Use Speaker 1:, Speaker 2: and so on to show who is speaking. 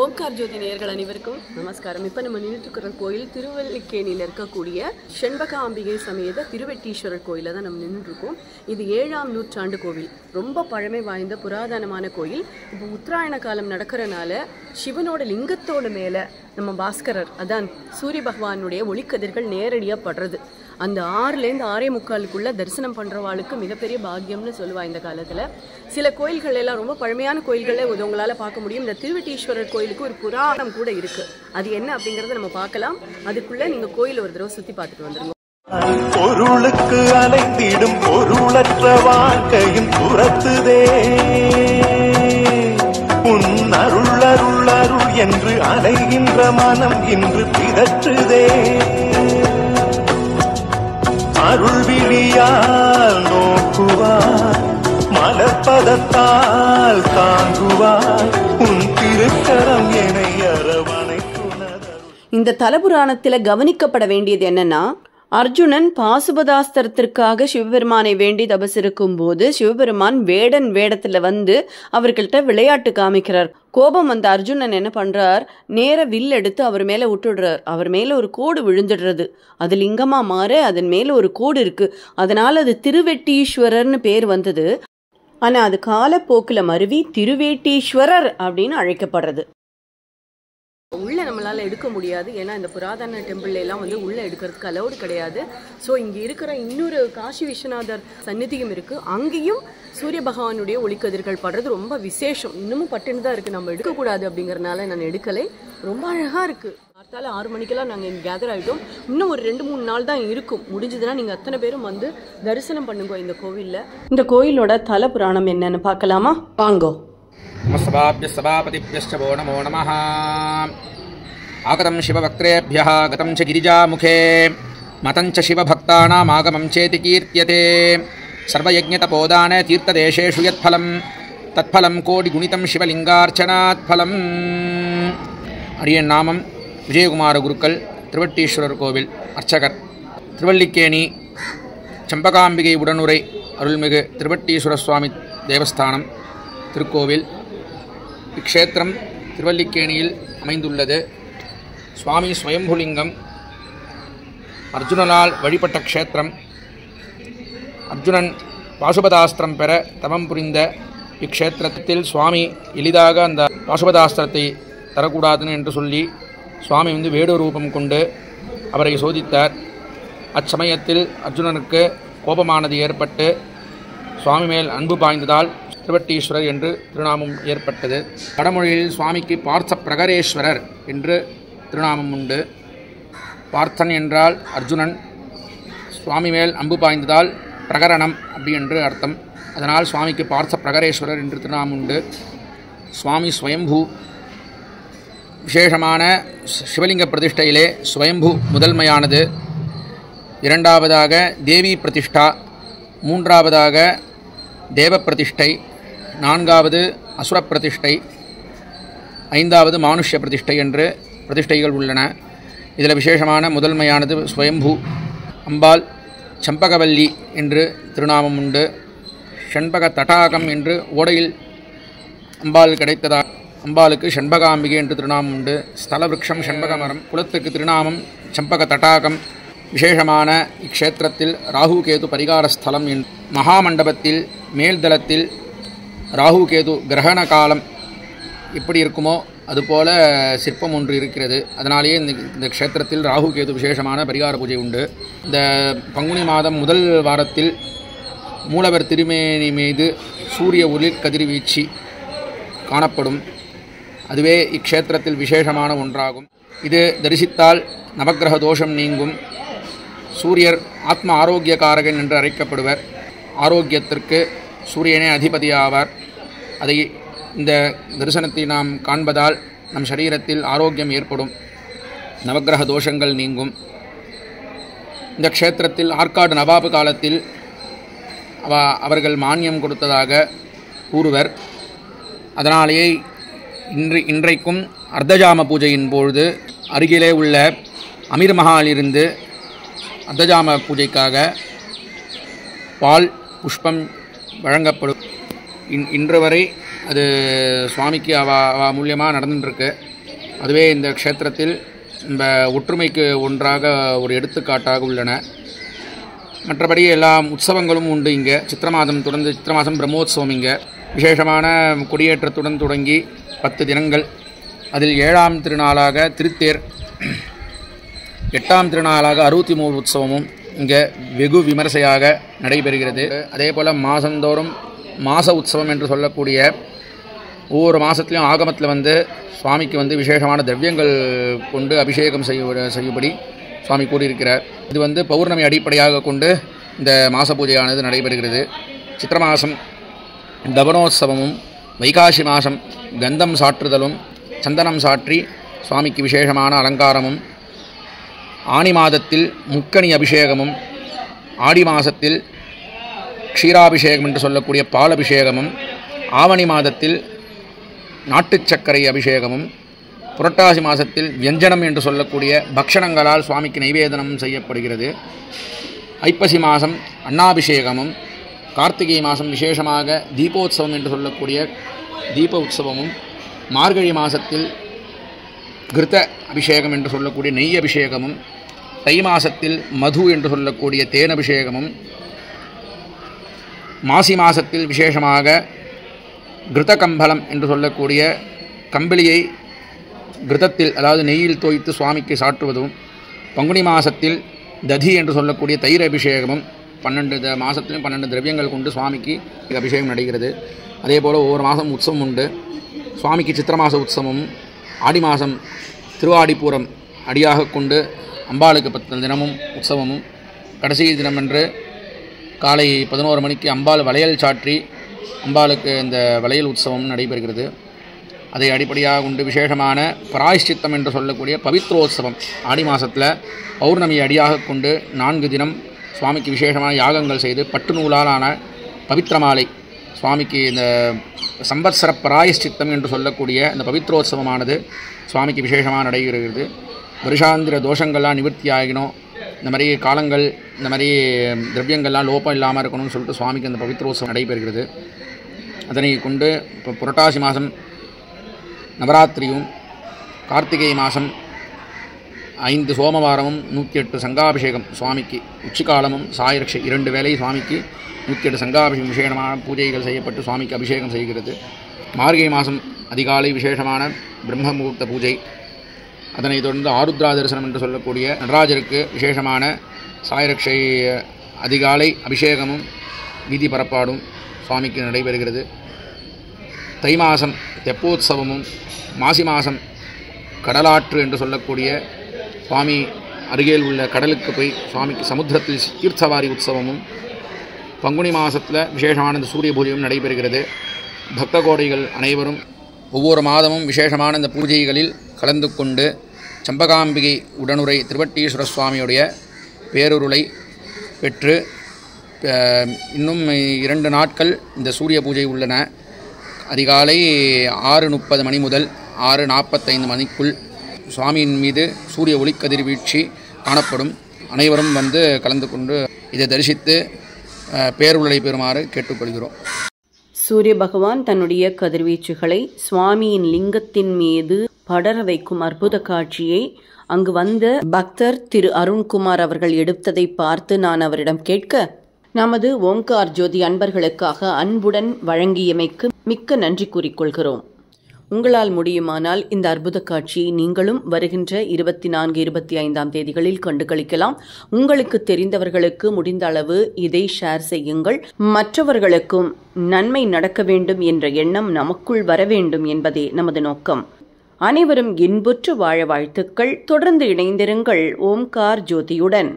Speaker 1: ஓம்கார் ஜோதி நேயர்கள் அனைவருக்கும் நமஸ்காரம். இப்போ நம்ம நின்றுட்டுருக்கிற கோயில் திருவல்லிக்கேணியில் இருக்கக்கூடிய செண்பகாம்பிகை சமேத திருவெட்டீஸ்வரர் கோயிலில் தான் நம்ம நின்றுட்டுருக்கோம். இது 7ஆம் நூற்றாண்டு கோவில், ரொம்ப பழமை வாய்ந்த புராதனமான கோயில். இப்போ உத்தராயண காலம் நடக்கிறனால சிவனோட லிங்கத்தோட மேலே நம்ம பாஸ்கரர், அதான் சூரிய பகவானுடைய ஒளிக்கதிர்கள் நேரடியாக படுறது. அந்த 6லேருந்து 6:45 தரிசனம் பண்ணுறவாளுக்கு மிகப்பெரிய பாக்கியம்னு சொல்லுவா. இந்த காலத்தில் சில கோயில்கள் எல்லாம் ரொம்ப பழமையான கோயில்களே உங்களால் பார்க்க முடியும். இந்த திருவெட்டீஸ்வரர் கோயிலுக்கு ஒரு புராணம் கூட இருக்குது. அது என்ன அப்படிங்கிறத நம்ம பார்க்கலாம். அதுக்குள்ளே நீங்கள் கோயில் ஒரு தடவை சுற்றி பார்த்துட்டு வந்துடுங்க.
Speaker 2: பொருளுக்கு அலைந்திடும் பொருளற்ற வாழ்க்கையும் துரத்துதே, உன் அருள் அருள் அருள் என்று அலைகின்ற மனம் இன்று பிதற்றுதே. அருள் விழியால் நோக்குவார், மலர்பதத்தால் தாங்குவார், உன் திருக்கரம் என்னை அரவணைத்துணர்.
Speaker 1: இந்த தலபுராணத்தில் கவனிக்கப்பட வேண்டியது என்னன்னா, அர்ஜுனன் பாசுபதாஸ்திரத்திற்காக சிவபெருமானை வேண்டி தபசிருக்கும் போது சிவபெருமான் வேடன் வேடத்துல வந்து அவர்கள்ட்ட விளையாட்டு காமிக்கிறார். கோபம் வந்த அர்ஜுனன் என்ன பண்றார், நேர வில் எடுத்து அவர் மேல விட்டுடுறார். அவர் மேல ஒரு கோடு விழுந்துடுறது. அது லிங்கமா மாற அதன் மேல ஒரு கோடு இருக்கு. அதனால அது திருவெட்டீஸ்வரர்னு பேர் வந்தது. ஆனா அது காலப்போக்கில் மருவி திருவேட்டீஸ்வரர் அப்படின்னு அழைக்கப்படுறது. உள்ளே நம்மளால் எடுக்க முடியாது, ஏன்னா இந்த புராதன டெம்பிள் எல்லாம் வந்து உள்ளே எடுக்கிறதுக்கு அலௌடு கிடையாது. ஸோ இங்கே இருக்கிற இன்னொரு காசி விஸ்வநாதர் சந்நிதியும் இருக்குது. அங்கேயும் சூரிய பகவானுடைய ஒளிக்கதிர்கள் படுறது ரொம்ப விசேஷம். இன்னமும் பட்டுன்னு தான் இருக்குது. நம்ம எடுக்கக்கூடாது அப்படிங்கிறதுனால நான் எடுக்கலை. ரொம்ப அழகாக இருக்குது. காத்தால 6 மணிக்கெல்லாம் நாங்கள் இங்கே கேதர் ஆகிட்டோம். இன்னும் ஒரு 2-3 நாள் தான் இருக்கும். முடிஞ்சதுன்னா நீங்கள் அத்தனை பேரும் வந்து தரிசனம் பண்ணுங்க இந்த கோவிலில். இந்த கோயிலோட தல புராணம் என்னன்னு பார்க்கலாமா? வாங்கோ.
Speaker 3: सभापतिभ्यश्च वो नमो नमः. आगतं शिवभक्तेभ्यः गतं च गिरिजामुखे मतं च शिवभक्तानामागमं चेति कीर्त्यते. सर्वयज्ञतपोदाने तीर्थदेशेषु यत्फलं तत्फलं कोटिगुणितं शिवलिङ्गार्चनात् फलम्. अडियन् नामं विजयकुमार गुरुक्कल, திருவெட்டீஸ்வரர் கோவில் அர்ச்சகர். திருவல்லிக்கேணி செம்பகாம்பிகை உடனுரை அருள்மிகு திருவெட்டீஸ்வர சுவாமி தேவஸ்தானம் திருக்கோவில். இக்ஷேத்திரம் திருவல்லிக்கேணியில் அமைந்துள்ளது. சுவாமி ஸ்வயம்புலிங்கம் அர்ஜுனனால் வழிபட்ட க்ஷேத்திரம். அர்ஜுனன் பாசுபதாஸ்திரம் பெற தவம் புரிந்த இக்ஷேத்திரத்தில் சுவாமி எளிதாக அந்த பாசுபதாஸ்திரத்தை தரக்கூடாதுன்னு என்று சொல்லி சுவாமி வேடு ரூபம் கொண்டு அவரை சோதித்தார். அச்சமயத்தில் அர்ஜுனனுக்கு கோபமானது ஏற்பட்டு சுவாமி மேல் அன்பு பாய்ந்ததால் திருவெட்டீஸ்வரர் என்று திருநாமம் ஏற்பட்டது. வடமொழியில் சுவாமிக்கு பார்த்த பிரகரேஸ்வரர் என்று திருநாமம் உண்டு. பார்த்தன் என்றால் அர்ஜுனன், சுவாமி மேல் அம்பு பாய்ந்ததால் பிரகரணம் அப்படி என்று அர்த்தம். அதனால் சுவாமிக்கு பார்த்த பிரகரேஸ்வரர் என்று திருநாமம் உண்டு. சுவாமி ஸ்வயம்பூ. விசேஷமான சிவலிங்க பிரதிஷ்டையிலே ஸ்வயம்பூ முதன்மையானது. இரண்டாவதாக தேவி பிரதிஷ்டா, மூன்றாவதாக தேவ பிரதிஷ்டை, நான்காவது அசுர பிரதிஷ்டை, ஐந்தாவது மானுஷ்ய பிரதிஷ்டை என்று பிரதிஷ்டைகள் உள்ளன. இதில் விசேஷமான முதன்மையானது ஸ்வயம்பூ. அம்பாள் செம்பகவல்லி என்று திருநாமம் உண்டு. ஷண்பக தடாகம் என்று ஓடையில் அம்பாள் கிடைத்ததா அம்பாளுக்கு ஷண்பகாம்பிகை என்று திருநாமம் உண்டு. ஸ்தல விருட்சம் ஷண்பக மரம். குலத்துக்கு திருநாமம் செம்பக தடாகம். விசேஷமான இக்ஷேத்திரத்தில் ராகுகேது பரிகார ஸ்தலம். மகாமண்டபத்தில் மேல்தளத்தில் ராகுகேது கிரகண காலம் எப்படி இருக்குமோ அதுபோல சிற்பம் ஒன்று இருக்கிறது. அதனாலேயே இந்த க்ஷேத்திரத்தில் ராகுகேது விசேஷமான பரிகார பூஜை உண்டு. இந்த பங்குனி மாதம் முதல் வாரத்தில் மூலவர் திருமேனி மீது சூரிய ஒளிர் கதிர்வீச்சு காணப்படும். அதுவே இக்ஷேத்திரத்தில் விசேஷமான ஒன்றாகும். இது தரிசித்தால் நவக்கிரக தோஷம் நீங்கும். சூரியர் ஆத்ம ஆரோக்கியகாரகன் என்று அழைக்கப்படுவர். ஆரோக்கியத்திற்கு சூரியனே அதிபதியாவார். அதை இந்த தரிசனத்தை நாம் காண்பதால் நம் சரீரத்தில் ஆரோக்கியம் ஏற்படும், நவக்கிரக தோஷங்கள் நீங்கும். இந்த க்ஷேத்திரத்தில் ஆற்காடு நவாபு காலத்தில் அவர்கள் மானியம் கொடுத்ததாக கூறுவர். அதனாலேயே இன்றைக்கும் அர்த்தஜாம பூஜையின் பொழுது அருகிலே உள்ள அமீர் மஹாலிருந்து அர்த்தஜாம பூஜைக்காக பால் புஷ்பம் வழங்கப்படும். இன்று வரை அது சுவாமிக்கு அவ மூலியமாக நடந்துட்டுருக்கு. அதுவே இந்த க்ஷேத்திரத்தில் இந்த ஒற்றுமைக்கு ஒன்றாக ஒரு எடுத்துக்காட்டாக உள்ளன. மற்றபடி எல்லா உற்சவங்களும் உண்டு. இங்கே சித்திர மாதம் தொடர்ந்து சித்திர மாதம் பிரம்மோத்சவம் இங்கே விசேஷமான கொடியேற்றத்துடன் தொடங்கி 10 தினங்கள். அதில் 7ஆம் திருநாளாக திருத்தேர், 8ஆம் திருநாளாக 63 உற்சவமும் இங்கே வெகு விமரிசையாக நடைபெறுகிறது. அதே போல் மாதந்தோறும் மாத உற்சவம் என்று சொல்லக்கூடிய ஒவ்வொரு மாதத்துலேயும் ஆகமத்தில் வந்து சுவாமிக்கு வந்து விசேஷமான திரவியங்கள் கொண்டு அபிஷேகம் செய்யும்படி சுவாமி கூறியிருக்கிறார். இது வந்து பௌர்ணமி அடிப்படையாக கொண்டு இந்த மாச பூஜையானது நடைபெறுகிறது. சித்திர மாதம் தபனோத்சவமும், வைகாசி மாதம் கந்தம் சாற்றுதலும் சந்தனம் சாற்றி சுவாமிக்கு விசேஷமான அலங்காரமும், ஆனி மாதத்தில் முக்கணி அபிஷேகமும், ஆடி மாதத்தில் க்ஷீராபிஷேகம் என்று சொல்லக்கூடிய பால் அபிஷேகமும், ஆவணி மாதத்தில் நாட்டுச் சர்க்கரை அபிஷேகமும், புரட்டாசி மாதத்தில் வியஞ்சனம் என்று சொல்லக்கூடிய பக்ஷணங்களால் சுவாமிக்கு நைவேதனம் செய்யப்படுகிறது. ஐப்பசி மாதம் அன்னாபிஷேகமும், கார்த்திகை மாதம் விசேஷமாக தீபோத்சவம் என்று சொல்லக்கூடிய தீப உற்சவமும், மார்கழி மாதத்தில் கிருத்த அபிஷேகம் என்று சொல்லக்கூடிய நெய் அபிஷேகமும், தை மாதத்தில் மது என்று சொல்லக்கூடிய தேன் அபிஷேகமும், மாசி மாதத்தில் விசேஷமாக கிருத்த கம்பலம் என்று சொல்லக்கூடிய கம்பிளியை கிருத்தத்தில் அதாவது நெய்யில் தோய்த்து சுவாமிக்கு சாற்றுவதும், பங்குனி மாதத்தில் ததி என்று சொல்லக்கூடிய தயிர் அபிஷேகமும், 12 மாதத்திலும் 12 திரவியங்கள் கொண்டு சுவாமிக்கு அபிஷேகம் நடைகிறது. அதே போல் ஒவ்வொரு மாதம் உற்சவம் உண்டு. சுவாமிக்கு சித்திர மாத உற்சவமும், ஆடி மாதம் திருவாடிப்பூரம் அடியாக கொண்டு அம்பாளுக்கு 10 தினமும் உற்சவமும், கடைசி தினமன்று காலை 11 மணிக்கு அம்பாள் வளையல் சாற்றி அம்பாளுக்கு இந்த வளையல் உற்சவம் நடைபெறுகிறது. அதை அடிப்படையாக கொண்டு விசேஷமான பராயஷ்சித்தம் என்று சொல்லக்கூடிய பவித்ரோத்சவம் ஆடி மாதத்தில் பௌர்ணமி அடியாக கொண்டு 4 தினம் சுவாமிக்கு விசேஷமான யாகங்கள் செய்து பட்டு நூலாலான பவித்திரமாலை சுவாமிக்கு இந்த சம்பத்சர பராயஷ்சித்தம் என்று சொல்லக்கூடிய இந்த பவித்ரோத்சவமானது சுவாமிக்கு விசேஷமாக நடைபெறுகிறது. வருஷாந்திர தோஷங்கள்லாம் நிவர்த்தி ஆகினோம், இந்த மாதிரி காலங்கள் இந்த மாதிரி திரவியங்கள்லாம் லோப்பம் இல்லாமல் இருக்கணும்னு சொல்லிட்டு சுவாமிக்கு அந்த பவித்ரோத்சவம் நடைபெறுகிறது. அதனை கொண்டு இப்போ புரட்டாசி மாதம் நவராத்திரியும், கார்த்திகை மாதம் 5 சோமவாரமும் 108 சங்காபிஷேகம் சுவாமிக்கு, உச்சிக்காலமும் சாயரட்சை 2 வேளை சுவாமிக்கு 108 சங்காபிஷேகம் விசேஷமான பூஜைகள் செய்யப்பட்டு சுவாமிக்கு அபிஷேகம் செய்கிறது. மார்கழி மாதம் அதிகாலை விசேஷமான பிரம்ம முகூர்த்த பூஜை. அதனைத் தொடர்ந்து ஆருத்ரா தரிசனம் என்று சொல்லக்கூடிய நடராஜருக்கு விசேஷமான சாயரட்சை அதிகாலை அபிஷேகமும் வீதி பரப்பாடும் சுவாமிக்கு நடைபெறுகிறது. தை மாதம் தெப்போத்சவமும், மாசி மாதம் கடலாற்று என்று சொல்லக்கூடிய சுவாமி அருகில் உள்ள கடலுக்கு போய் சுவாமிக்கு சமுத்திரத்தில் தீர்த்தவாரி உற்சவமும், பங்குனி மாதத்தில் விசேஷமான இந்த சூரிய பூஜையும் நடைபெறுகிறது. பக்த கோடிகள் அனைவரும் ஒவ்வொரு மாதமும் விசேஷமான இந்த பூஜைகளில் கலந்து கொண்டு சம்பகாம்பிகை உடனுரை திருவட்டீஸ்வர சுவாமியுடைய பேருருளை பெற்று இன்னும் 2 நாட்கள் இந்த சூரிய பூஜை உள்ளன. அதிகாலை 6:30 மணி முதல் 6:45 மணிக்குள் சுவாமியின் மீது சூரிய ஒளிக்கதிர் வீழ்ச்சி காணப்படும். அனைவரும் வந்து கலந்து கொண்டு இதை தரிசித்து பேருருளை பெறுமாறு கேட்டுக்கொள்கிறோம்.
Speaker 1: சூரிய பகவான் தன்னுடைய கதிர்வீச்சுகளை சுவாமியின் லிங்கத்தின் மீது படர வைக்கும் அற்புத காட்சியை அங்கு வந்த பக்தர் திரு அருண்குமார் அவர்கள் எடுத்ததை பார்த்து நான் அவரிடம் கேட்க, நமது ஓங்கார் ஜோதி அன்பர்களுக்காக அன்புடன் வழங்கியமைக்கு மிக்க நன்றி கூறிக்கொள்கிறோம். உங்களால் முடியுமானால் இந்த அற்புத காட்சியை நீங்களும் வருகின்ற 24, 25ஆம் தேதிகளில் கண்டு களிக்கலாம். உங்களுக்கு தெரிந்தவர்களுக்கு முடிந்த அளவு இதை ஷேர் செய்யுங்கள். மற்றவர்களுக்கும் நன்மை நடக்க வேண்டும் என்ற எண்ணம் நமக்குள் வர வேண்டும் என்பதே நமது நோக்கம். அனைவரும் இன்புற்று வாழ வாழ்த்துக்கள். தொடர்ந்து இணைந்திருங்கள் ஓம்கார் ஜோதியுடன்.